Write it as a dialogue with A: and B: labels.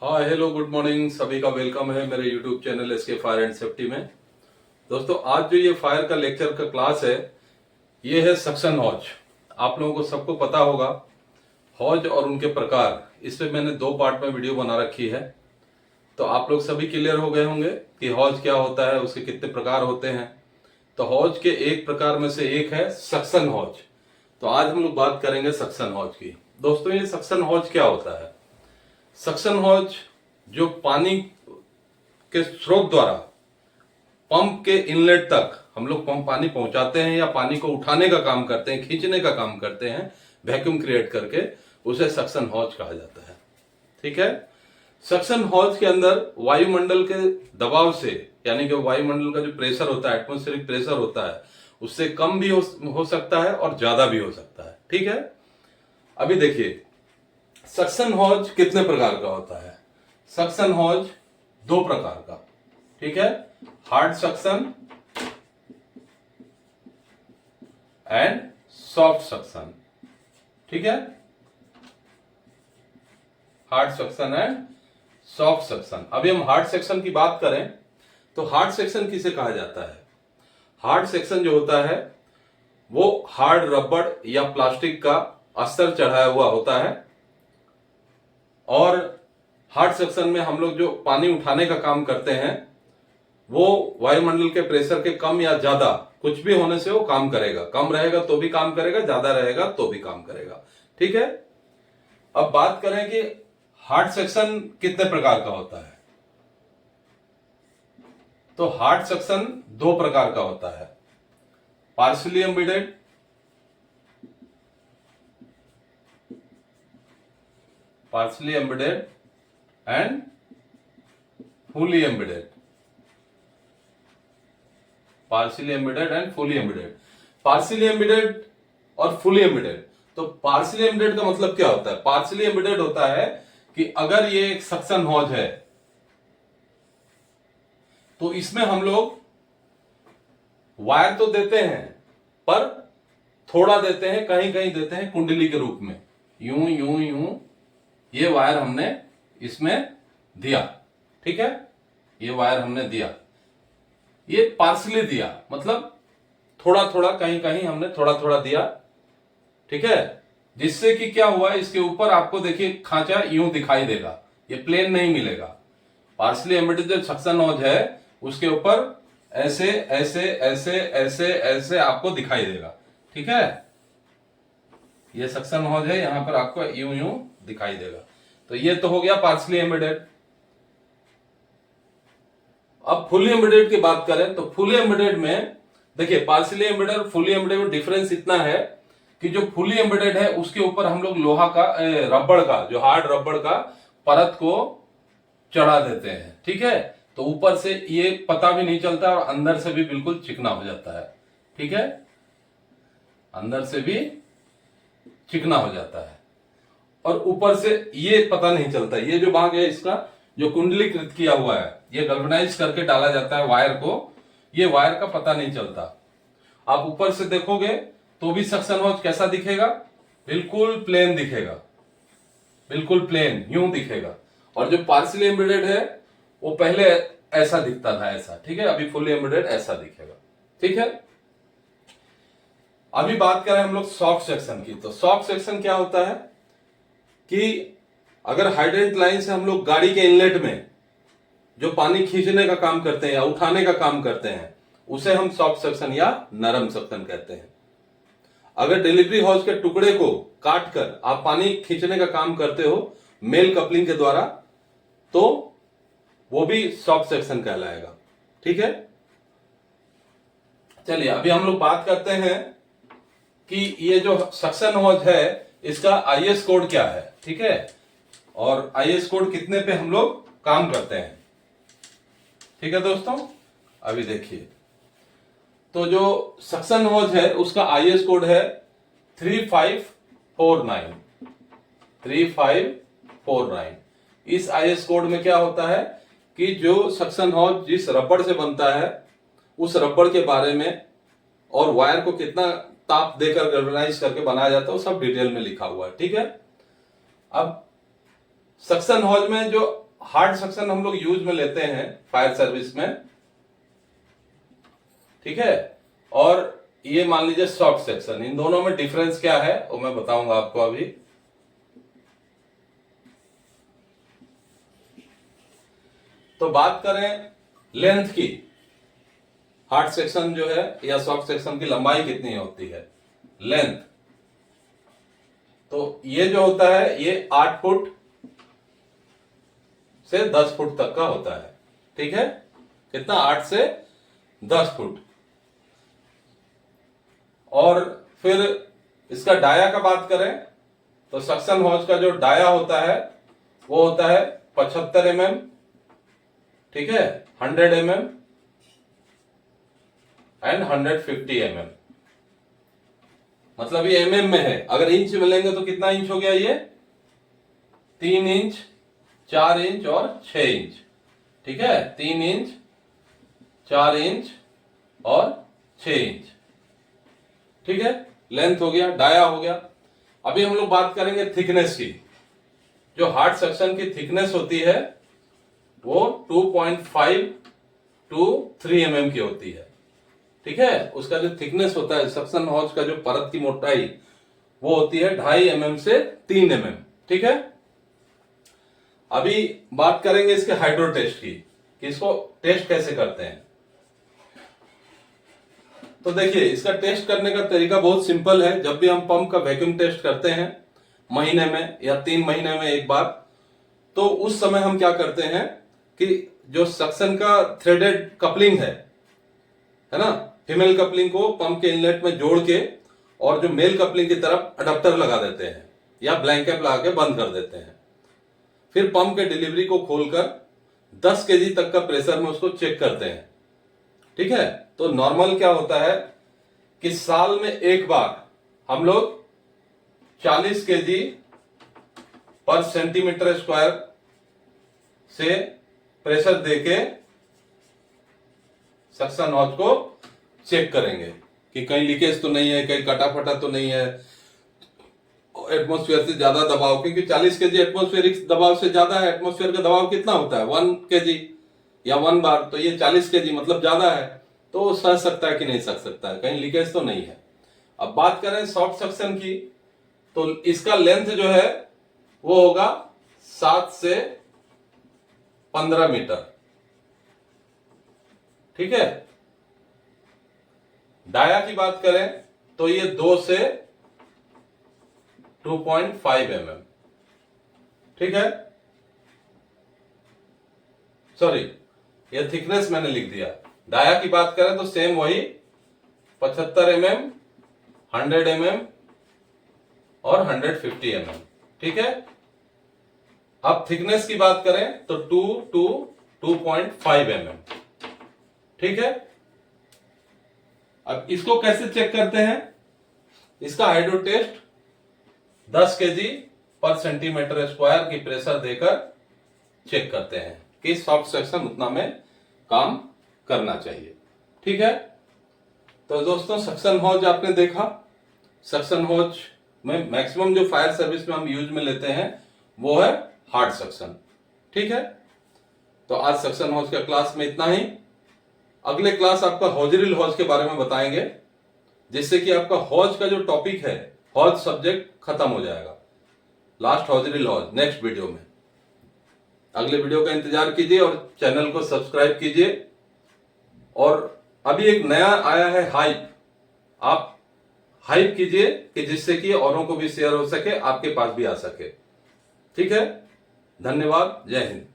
A: हाँ hello good morning, सभी का वेलकम है मेरे YouTube channel SK fire and safety में। दोस्तों आज जो ये फायर का लेक्चर का क्लास है ये है सक्शन हॉज। आप लोगों को सबको पता होगा हॉज और उनके प्रकार, इस पे मैंने 2 पार्ट में वीडियो बना रखी है। तो आप लोग सभी क्लियर हो गए होंगे कि हॉज क्या होता है, उसके कितने प्रकार होते हैं। तो हॉज के एक प्रकार में से एक है सक्शन हॉज। तो आज हम लोग बात करेंगे सक्शन हॉज की। दोस्तों ये सक्शन हॉज क्या होता है? सक्शन हॉज जो पानी के स्रोत द्वारा पंप के इनलेट तक हम लोग पंप पानी पहुंचाते हैं या पानी को उठाने का काम करते हैं, खींचने का काम करते हैं वैक्यूम क्रिएट करके, उसे सक्शन हॉज कहा जाता है। ठीक है। सक्शन हॉज के अंदर वायुमंडल के दबाव से, यानी कि वायुमंडल का जो प्रेशर होता है, एटमॉस्फेरिक प्रेशर होता है, उससे कम भी हो सकता है और ज्यादा भी हो सकता है। ठीक है। अभी देखिए सक्शन हॉज कितने प्रकार का होता है। सक्शन हॉज 2 प्रकार का, ठीक है। Hard suction and soft suction, ठीक है। Hard suction and soft suction. अभी हम हार्ड सेक्शन की बात करें तो हार्ड सेक्शन किसे कहा जाता है? हार्ड सेक्शन जो होता है वो हार्ड रबड़ या प्लास्टिक का अस्तर चढ़ाया हुआ होता है, और हार्ड सेक्शन में हम लोग जो पानी उठाने का काम करते हैं वो वायुमंडल के प्रेशर के कम या ज्यादा कुछ भी होने से वो काम करेगा। कम रहेगा तो भी काम करेगा, ज्यादा रहेगा तो भी काम करेगा। ठीक है। अब बात करें कि हार्ड सेक्शन कितने प्रकार का होता है। तो हार्ड सेक्शन 2 प्रकार का होता है, partially embedded and fully embedded. Partially embedded and fully embedded. Partially embedded और फुली एम्बेडेड। तो पार्शियली एम्बेडेड का मतलब क्या होता है? पार्शियली एम्बेडेड होता है कि अगर ये एक सक्शन हॉज है तो इसमें हम लोग वायर तो देते हैं पर थोड़ा देते हैं, कहीं कहीं देते हैं कुंडली के रूप में, यूं यूं यूं ये वायर हमने इसमें दिया। ठीक है। ये वायर हमने दिया, ये पार्सली दिया, मतलब थोड़ा थोड़ा कहीं कहीं हमने थोड़ा थोड़ा दिया। ठीक है। जिससे कि क्या हुआ, इसके ऊपर आपको देखिए खांचा यूं दिखाई देगा, ये प्लेन नहीं मिलेगा। पार्सली एम्बेडेड जो सक्शन हॉज है उसके ऊपर ऐसे ऐसे ऐसे ऐसे ऐसे आपको दिखाई देगा। ठीक है। ये सक्शन हॉज है, यहां पर आपको यूं यूं दिखाई देगा। तो ये तो हो गया पार्सली एम्बेडेड। अब फुली एम्बेडेड की बात करें तो फुली एम्बेडेड में देखिए, पार्शियली एम्बेडेड और फुली एम्बेडेड में डिफरेंस इतना है कि जो फुली एम्बेडेड है उसके ऊपर हम लोग लोहा का रबड़ का, जो हार्ड रबड़ का परत को चढ़ा देते हैं। ठीक है। तो ऊपर से ये पता भी नहीं चलता और अंदर से भी बिल्कुल चिकना हो जाता है। ठीक है। अंदर से भी चिकना हो जाता है और ऊपर से ये पता नहीं चलता, ये जो भाग है इसका जो कुंडलीकृत किया हुआ है, ये गल्वेनाइज करके डाला जाता है वायर को, ये वायर का पता नहीं चलता। आप ऊपर से देखोगे तो भी सक्शन हॉज कैसा दिखेगा? बिल्कुल प्लेन दिखेगा, बिल्कुल प्लेन यूं दिखेगा। और जो पार्शियली एम्बेडेड है वो पहले ऐसा दिखता था, ऐसा। ठीक है। अभी फुली एम्बेडेड ऐसा दिखेगा। ठीक है। अभी बात करें हम लोग सॉफ्ट सेक्शन की। तो सॉफ्ट सेक्शन क्या होता है कि अगर हाइड्रेंट लाइन से हम लोग गाड़ी के इनलेट में जो पानी खींचने का काम करते हैं या उठाने का काम करते हैं उसे हम सॉफ्ट सेक्शन या नरम सेक्शन कहते हैं। अगर डिलीवरी हॉज के टुकड़े को काट कर आप पानी खींचने का काम करते हो मेल कपलिंग के द्वारा तो वो भी सॉफ्ट सेक्शन कहलाएगा। ठीक है। चलिए अभी हम लोग बात करते हैं कि ये जो सक्शन हॉज है इसका आईएस कोड क्या है। ठीक है। और आईएस कोड कितने पे हम लोग काम करते हैं। ठीक है दोस्तों। अभी देखिए, तो जो सक्शन हॉज है उसका आईएस कोड है 3549। 3549। इस आईएस कोड में क्या होता है कि जो सक्शन हॉज जिस रबड़ से बनता है उस रबड़ के बारे में और वायर को कितना ताप देकर गैल्वेनाइज करके बनाया जाता है वो सब डिटेल में लिखा हुआ है। ठीक है। अब सक्शन हॉज में जो हार्ड सक्शन हम लोग यूज में लेते हैं फायर सर्विस में, ठीक है, और ये मान लीजिए सॉफ्ट सेक्शन। इन दोनों में डिफरेंस क्या है वो मैं बताऊंगा आपको अभी। तो बात करें लेंथ की, हार्ड सेक्शन जो है या सॉफ्ट सेक्शन की लंबाई कितनी होती है, लेंथ, तो ये जो होता है ये 8 फुट से 10 फुट तक का होता है, ठीक है, कितना, 8 से 10 फुट। और फिर इसका डाया का बात करें तो सक्शन हॉज का जो डाया होता है वो होता है 75 mm, ठीक है, 100 mm एंड 150 mm। मतलब ये mm में है, अगर इंच में लेंगे तो कितना इंच हो गया, ये 3 इंच, 4 इंच और 6 इंच, ठीक है, 3 इंच, 4 इंच और 6 इंच, ठीक है, लेंथ हो गया, डाया हो गया। अभी हम लोग बात करेंगे थिकनेस की। जो हार्ड सेक्शन की थिकनेस होती है वो 2.5 to 3 mm की होती है, ठीक है। उसका जो थिकनेस होता है सक्शन हॉज का, जो परत की मोटाई वो होती है 2.5 mm से 3 mm, ठीक है। अभी बात करेंगे इसके हाइड्रो टेस्ट की कि इसको टेस्ट कैसे करते हैं। तो देखिए इसका टेस्ट करने का तरीका बहुत सिंपल है। जब भी हम पंप का वैक्यूम टेस्ट करते हैं महीने में या 3 महीने में एक बार, तो उस समय हम क्या करते हैं कि जो सक्शन का थ्रेडेड कपलिंग है ना, फीमेल कपलिंग को पंप के इनलेट में जोड़ के और जो मेल कपलिंग की तरफ अडेप्टर लगा देते हैं या ब्लैंकेट लगा के बंद कर देते हैं। फिर पंप के डिलीवरी को खोलकर 10 kg तक का प्रेशर में उसको चेक करते हैं, ठीक है। तो नॉर्मल क्या होता है कि साल में एक बार हम लोग 40 kg पर सेंटीमीटर स्क्वायर से प्रेशर देके सक्शन हॉज को चेक करेंगे कि कहीं लीकेज तो नहीं है, कहीं कटा फटा तो नहीं है, एटमॉस्फेयर से ज्यादा दबाव, क्योंकि 40 kg एटमॉस्फेरिक दबाव से ज्यादा है। एटमॉस्फेयर का दबाव कितना होता है, 1 kg या 1 बार, तो ये 40 kg मतलब ज्यादा है, तो सह सकता है कि नहीं सह सकता है, कहीं लीकेज तो नहीं है। अब बात करें सॉफ्ट सक्शन की, तो इसका लेंथ जो है वो होगा 7 से 15 मीटर, ठीक है। डाया की बात करें तो ये 2 से 2.5 mm, ठीक है, सॉरी ये थिकनेस मैंने लिख दिया। डाया की बात करें तो सेम वही 75 mm, 100 mm और 150 mm, ठीक है। अब थिकनेस की बात करें तो 2 to 2.5 mm, ठीक है। अब इसको कैसे चेक करते हैं, इसका हाइड्रो टेस्ट 10 kg पर सेंटीमीटर स्क्वायर की प्रेशर देकर चेक करते हैं कि सॉफ्ट सेक्शन उतना में काम करना चाहिए, ठीक है। तो दोस्तों सक्शन हॉज आपने देखा, सक्शन हॉज में मैक्सिमम जो फायर सर्विस में हम यूज में लेते हैं वो है हार्ड सक्शन, ठीक है। तो आज सक्शन हॉज का क्लास में इतना ही। अगले क्लास आपका हॉजरिल हॉज के बारे में बताएंगे, जिससे कि आपका हॉज का जो टॉपिक है, हॉज सब्जेक्ट खत्म हो जाएगा। लास्ट हॉजरिल हॉज नेक्स्ट वीडियो में। अगले वीडियो का इंतजार कीजिए और चैनल को सब्सक्राइब कीजिए। और अभी एक नया आया है हाइप, आप हाइप कीजिए कि जिससे कि औरों को भी शेयर हो सके, आपके पास भी आ सके, ठीक है। धन्यवाद, जय हिंद।